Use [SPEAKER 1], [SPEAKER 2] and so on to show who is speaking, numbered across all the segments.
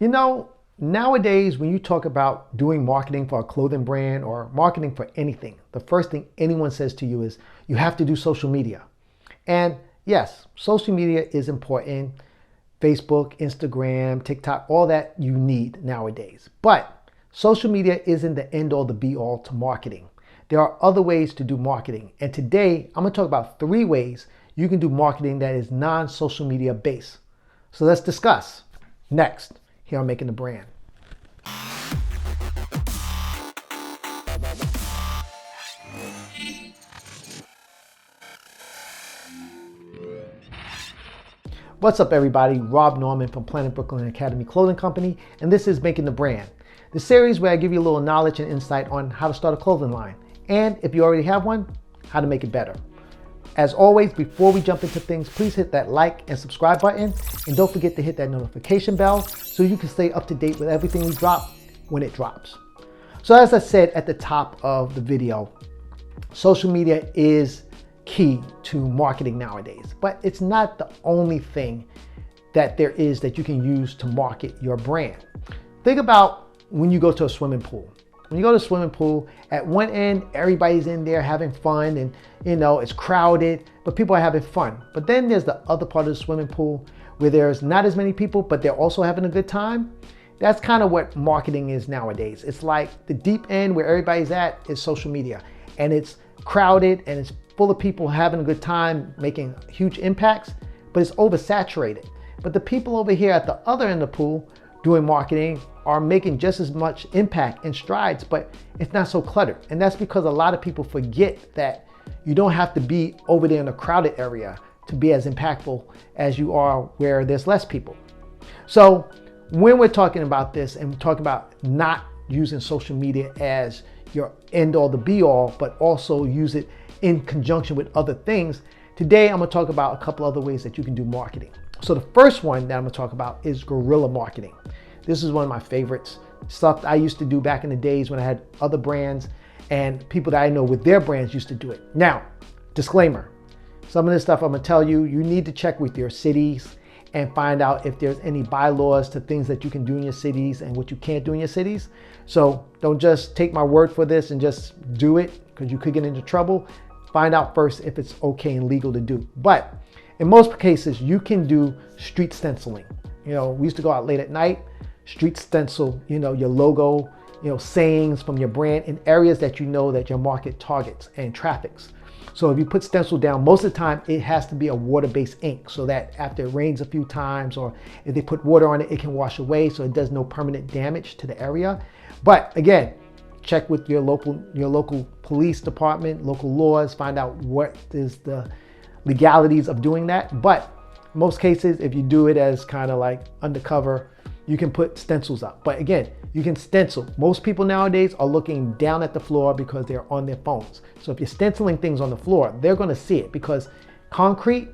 [SPEAKER 1] You know, nowadays when you talk about doing marketing for a clothing brand or marketing for anything, the first thing anyone says to you is you have to do social media. And yes, social media is important. Facebook, Instagram, TikTok, all that you need nowadays. But social media isn't the end all, the be all to marketing. There are other ways to do marketing. And today I'm going to talk about 3 ways you can do marketing that is non-social media based. So let's discuss next here on Making the Brand. What's up, everybody? Rob Norman from Planet Brooklyn Academy Clothing Company, and this is Making the Brand, the series where I give you a little knowledge and insight on how to start a clothing line, and if you already have one, how to make it better. As always, before we jump into things, please hit that like and subscribe button, and don't forget to hit that notification bell so you can stay up to date with everything we drop when it drops. So as I said at the top of the video, social media is key to marketing nowadays, but it's not the only thing that there is that you can use to market your brand. Think about when you go to a swimming pool. When you go to a swimming pool, at one end, everybody's in there having fun and it's crowded, but people are having fun. But then there's the other part of the swimming pool where there's not as many people, but they're also having a good time. That's kind of what marketing is nowadays. It's like the deep end where everybody's at is social media, and it's crowded and it's full of people having a good time, making huge impacts, but it's oversaturated. But the people over here at the other end of the pool doing marketing are making just as much impact and strides, but it's not so cluttered. And that's because a lot of people forget that you don't have to be over there in a crowded area to be as impactful as you are where there's less people. So when we're talking about this and talking about not using social media as your end all, the be all, but also use it in conjunction with other things, today I'm going to talk about a couple other ways that you can do marketing. So the first one that I'm going to talk about is guerrilla marketing. This is one of my favorites. Stuff I used to do back in the days when I had other brands, and people that I know with their brands used to do it. Now, disclaimer, some of this stuff I'm going to tell you, you need to check with your cities and find out if there's any bylaws to things that you can do in your cities and what you can't do in your cities. So don't just take my word for this and just do it, because you could get into trouble. Find out first if it's okay and legal to do. But in most cases, you can do street stenciling. We used to go out late at night, street stencil, your logo, sayings from your brand in areas that that your market targets and traffics. So if you put stencil down, most of the time it has to be a water-based ink so that after it rains a few times, or if they put water on it, it can wash away so it does no permanent damage to the area. But again, check with your local police department, local laws, find out what is the legalities of doing that. But most cases, if you do it as kind of like undercover, you can put stencils up. But again, you can stencil. Most people nowadays are looking down at the floor because they're on their phones. So if you're stenciling things on the floor, they're going to see it, because concrete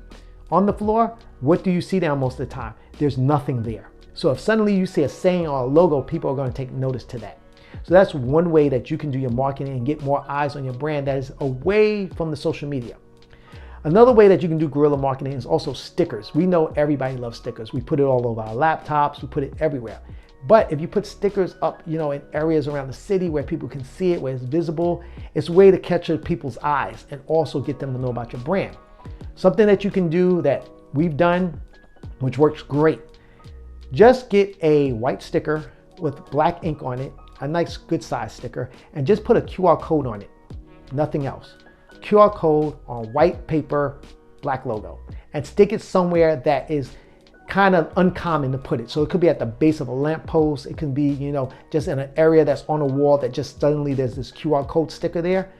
[SPEAKER 1] on the floor, what do you see down most of the time? There's nothing there. So if suddenly you see a saying or a logo, people are going to take notice to that. So that's one way that you can do your marketing and get more eyes on your brand that is away from the social media. Another way that you can do guerrilla marketing is also stickers. We know everybody loves stickers. We put it all over our laptops, we put it everywhere. But if you put stickers up, in areas around the city where people can see it, where it's visible, it's a way to catch people's eyes and also get them to know about your brand. Something that you can do that we've done, which works great. Just get a white sticker with black ink on it, a nice good size sticker, and just put a QR code on it. Nothing else. QR code on white paper, black logo, and stick it somewhere that is kind of uncommon to put it. So it could be at the base of a lamppost. It can be, just in an area that's on a wall that just suddenly there's this QR code sticker there.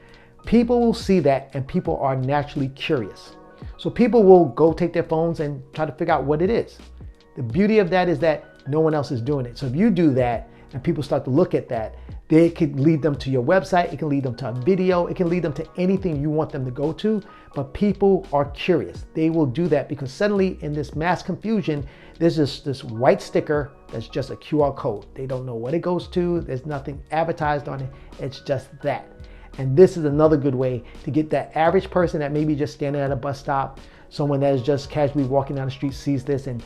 [SPEAKER 1] People will see that, and people are naturally curious. So people will go take their phones and try to figure out what it is. The beauty of that is that no one else is doing it. So if you do that and people start to look at that, they could lead them to your website. It can lead them to a video. It can lead them to anything you want them to go to. But people are curious. They will do that because suddenly in this mass confusion, there's this white sticker that's just a QR code. They don't know what it goes to. There's nothing advertised on it. It's just that. And this is another good way to get that average person that may be just standing at a bus stop someone that is just casually walking down the street sees this and,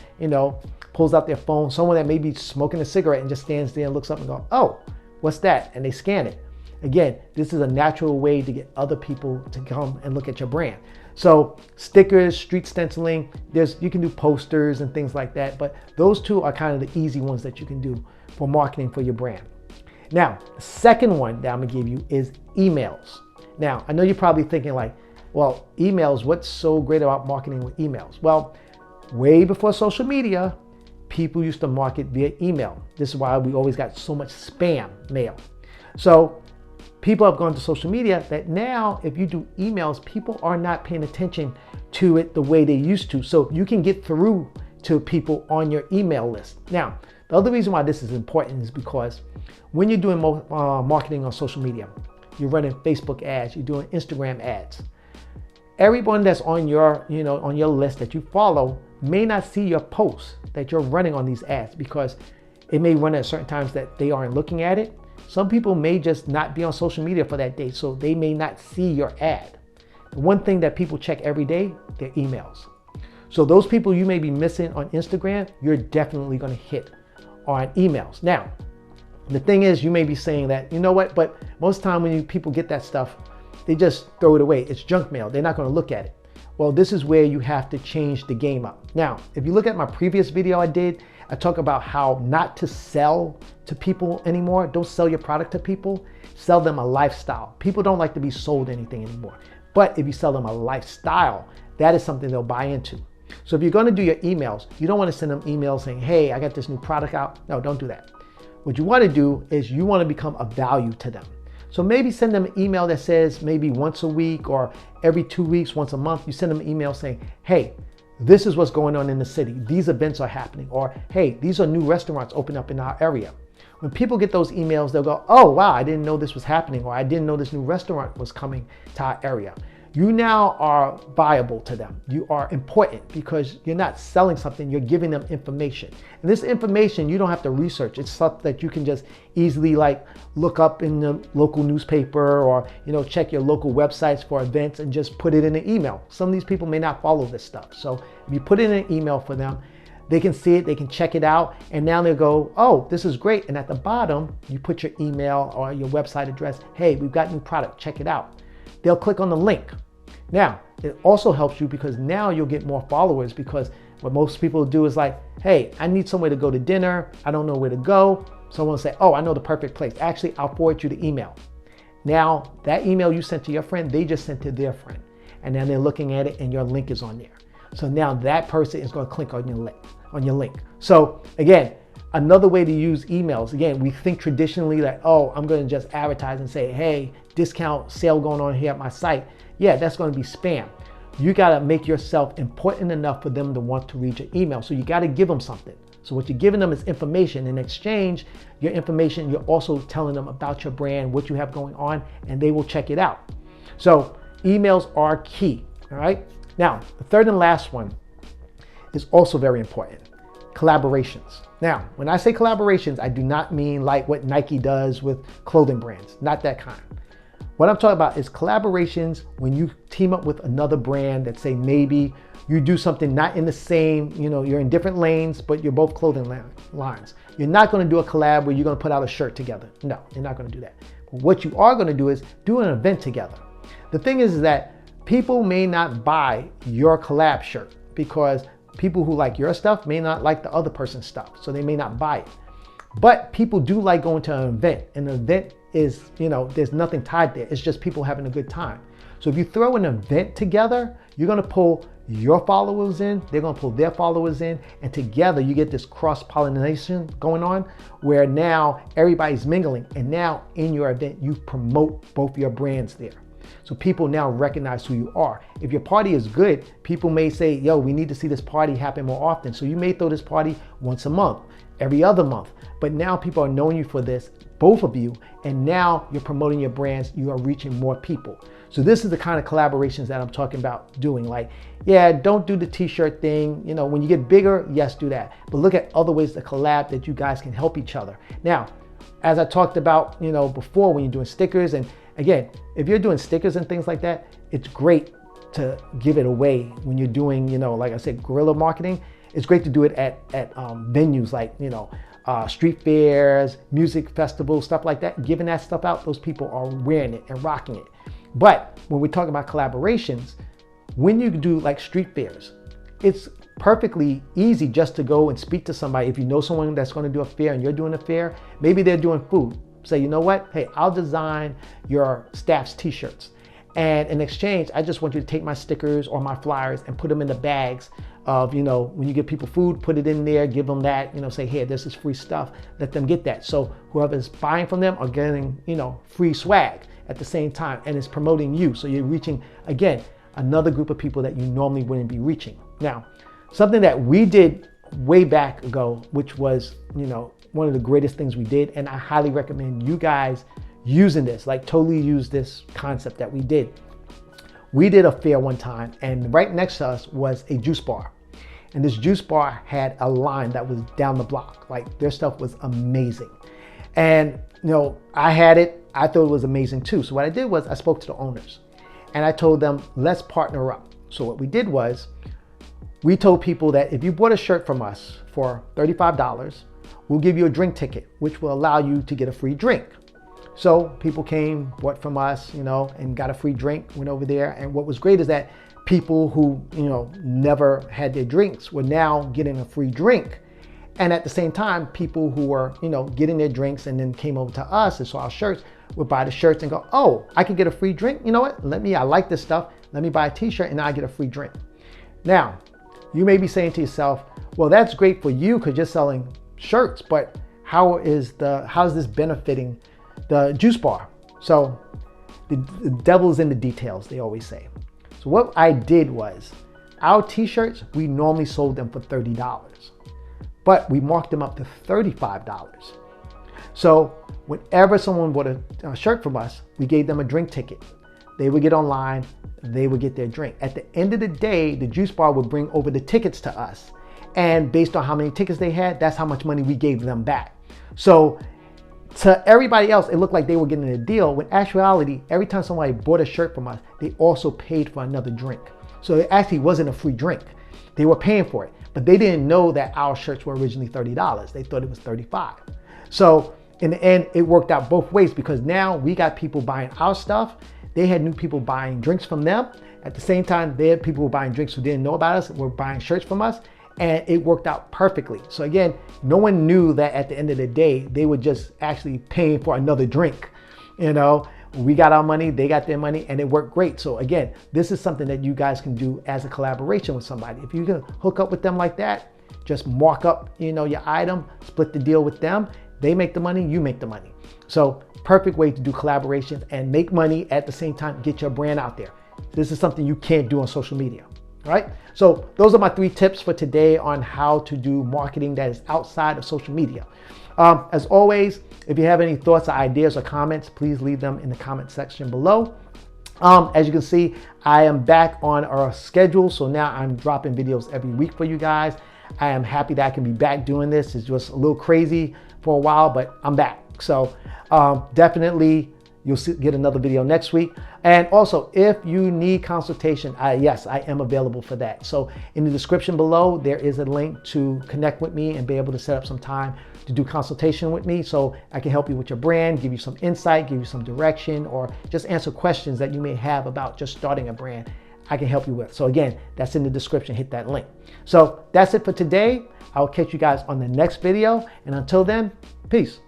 [SPEAKER 1] pulls out their phone. Someone that may be smoking a cigarette and just stands there and looks up and goes, oh, what's that? And they scan it. Again, this is a natural way to get other people to come and look at your brand. So stickers, street stenciling, you can do posters and things like that, but those two are kind of the easy ones that you can do for marketing for your brand. Now, the second one that I'm gonna give you is emails. Now, I know you're probably thinking like, well, emails, what's so great about marketing with emails? Well, way before social media, people used to market via email. This is why we always got so much spam mail. So people have gone to social media that now if you do emails, people are not paying attention to it the way they used to. So you can get through to people on your email list. Now, the other reason why this is important is because when you're doing marketing on social media, you're running Facebook ads, you're doing Instagram ads. Everyone that's on your, on your list that you follow may not see your posts that you're running on these ads because it may run at certain times that they aren't looking at it. Some people may just not be on social media for that day, so they may not see your ad. The one thing that people check every day, their emails. So those people you may be missing on Instagram, you're definitely gonna hit on emails. Now, the thing is, you may be saying that, you know what, but most of the time when people get that stuff, they just throw it away. It's junk mail. They're not gonna look at it. Well, this is where you have to change the game up. Now, if you look at my previous video I did, I talk about how not to sell to people anymore. Don't sell your product to people. Sell them a lifestyle. People don't like to be sold anything anymore. But if you sell them a lifestyle, that is something they'll buy into. So if you're gonna do your emails, you don't wanna send them emails saying, hey, I got this new product out. No, don't do that. What you wanna do is you wanna become a value to them. So maybe send them an email that says maybe once a week or every 2 weeks, once a month, you send them an email saying, hey, this is what's going on in the city. These events are happening. Or, hey, these are new restaurants open up in our area. When people get those emails, they'll go, oh, wow, I didn't know this was happening. Or I didn't know this new restaurant was coming to our area. You now are viable to them. You are important because you're not selling something, you're giving them information. And this information, you don't have to research. It's stuff that you can just easily look up in the local newspaper or, check your local websites for events and just put it in an email. Some of these people may not follow this stuff. So if you put it in an email for them, they can see it, they can check it out, and now they'll go, oh, this is great. And at the bottom, you put your email or your website address. Hey, we've got new product, check it out. They'll click on the link. Now, it also helps you because now you'll get more followers because what most people do is like, hey, I need somewhere to go to dinner. I don't know where to go. Someone will say, oh, I know the perfect place. Actually, I'll forward you the email. Now, that email you sent to your friend, they just sent to their friend. And then they're looking at it and your link is on there. So now that person is going to click on your link. So again, another way to use emails, again, we think traditionally that, oh, I'm going to just advertise and say, hey, discount sale going on here at my site. Yeah, that's going to be spam. You got to make yourself important enough for them to want to read your email. So you got to give them something. So what you're giving them is information. In exchange, your information, you're also telling them about your brand, what you have going on, and they will check it out. So emails are key, all right? Now, the third and last one is also very important, collaborations. Now, when I say collaborations, I do not mean like what Nike does with clothing brands, not that kind. What I'm talking about is collaborations when you team up with another brand that say maybe you do something not in the same, you're in different lanes, but you're both clothing lines. You're not going to do a collab where you're going to put out a shirt together. No, you're not going to do that. But what you are going to do is do an event together. The thing is that people may not buy your collab shirt because people who like your stuff may not like the other person's stuff, so they may not buy it. But people do like going to an event. An event is, there's nothing tied there. It's just people having a good time. So if you throw an event together, you're gonna pull your followers in, they're gonna pull their followers in, and together you get this cross-pollination going on where now everybody's mingling, and now in your event, you promote both your brands there. So people now recognize who you are. If your party is good, people may say, yo, we need to see this party happen more often. So you may throw this party once a month, every other month. But now people are knowing you for this, both of you, and now you're promoting your brands, you are reaching more people. So this is the kind of collaborations that I'm talking about doing. Like, yeah, don't do the t-shirt thing. When you get bigger, yes, do that. But look at other ways to collab that you guys can help each other. Now, as I talked about, before when you're doing stickers, and again, if you're doing stickers and things like that, it's great to give it away when you're doing, like I said, guerrilla marketing. It's great to do it at venues like, street fairs, music festivals, stuff like that. Giving that stuff out, those people are wearing it and rocking it. But when we talk about collaborations, when you do like street fairs, it's perfectly easy just to go and speak to somebody. If you know someone that's going to do a fair and you're doing a fair, maybe they're doing food. Say, you know what? Hey, I'll design your staff's t-shirts. And in exchange, I just want you to take my stickers or my flyers and put them in the bags of, when you give people food, put it in there, give them that, say, here, this is free stuff. Let them get that. So whoever's buying from them are getting, free swag at the same time, and it's promoting you. So you're reaching, again, another group of people that you normally wouldn't be reaching. Now, something that we did way back ago, which was, one of the greatest things we did, and I highly recommend you guys using this, like totally use this concept that we did. We did a fair one time, and right next to us was a juice bar. And this juice bar had a line that was down the block. Like, their stuff was amazing. And, I had it. I thought it was amazing too. So what I did was I spoke to the owners and I told them, let's partner up. So what we did was we told people that if you bought a shirt from us for $35, we'll give you a drink ticket, which will allow you to get a free drink. So people came, bought from us, and got a free drink, went over there. And what was great is that people who, never had their drinks were now getting a free drink. And at the same time, people who were, getting their drinks and then came over to us and saw our shirts would buy the shirts and go, oh, I can get a free drink. You know what? I like this stuff. Let me buy a t-shirt and now I get a free drink. Now, you may be saying to yourself, well, that's great for you because you're selling shirts, but how's this benefiting the juice bar? So the devil's in the details, they always say. So what I did was, our t-shirts, we normally sold them for $30, but we marked them up to $35. So whenever someone bought a shirt from us, we gave them a drink ticket. They would get online, they would get their drink. At the end of the day, the juice bar would bring over the tickets to us. And based on how many tickets they had, that's how much money we gave them back. So to everybody else, it looked like they were getting a deal. When actuality, every time somebody bought a shirt from us, they also paid for another drink. So it actually wasn't a free drink. They were paying for it, but they didn't know that our shirts were originally $30. They thought it was $35. So in the end, it worked out both ways because now we got people buying our stuff. They had new people buying drinks from them. At the same time, they had people who were buying drinks who didn't know about us, were buying shirts from us. And it worked out perfectly. So again, no one knew that at the end of the day, they were just actually paying for another drink. We got our money, they got their money, and it worked great. So again, this is something that you guys can do as a collaboration with somebody. If you can hook up with them like that, just mark up, your item, split the deal with them. They make the money, you make the money. So perfect way to do collaborations and make money at the same time, get your brand out there. This is something you can't do on social media. All right, so those are my 3 tips for today on how to do marketing that is outside of social media. As always, if you have any thoughts or ideas or comments, please leave them in the comment section below. As you can see, I am back on our schedule, so now I'm dropping videos every week for you guys. I am happy that I can be back doing this. It's just a little crazy for a while, but I'm back. So definitely you'll get another video next week. And also, if you need consultation, yes, I am available for that. So in the description below, there is a link to connect with me and be able to set up some time to do consultation with me so I can help you with your brand, give you some insight, give you some direction, or just answer questions that you may have about just starting a brand. I can help you with. So again, that's in the description. Hit that link. So that's it for today. I'll catch you guys on the next video. And until then, peace.